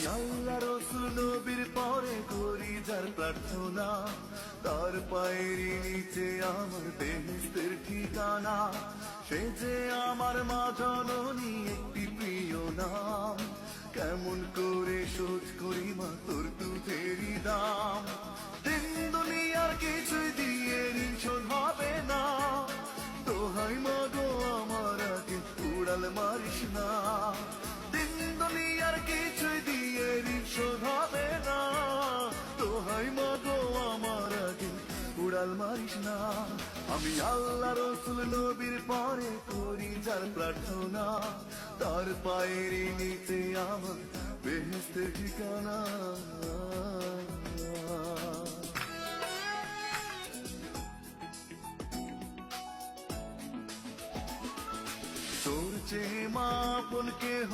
আল্লাহ রসুল নবীর পরে করি যার প্রার্থনা, তার পায়ের নিচে আমার বেহেশতের ঠিকানা। সে যে আমার মা জননী, একটি প্রিয় নাম। কেমন করে শোধ করি মা তোর দুধেরই দাম। দিন দুনিয়ার কিছুই দিয়ে ঋণ শোধ হবে না। দোহাই মা গো আমার আগে উড়াল মারিস না। দিন দুনিয়ার কিছুই দিয়ে ঋণ শোধ হবে না। দোহাই মা গো আমার আগে উড়াল মারিস না। আমি আল্লাহ রসুল নবীর পরে করি যার প্রার্থনা, তার পায়ের নিচে আমার বেহেশতের ঠিকানা। তোর চেয়ে মা আপন কেহ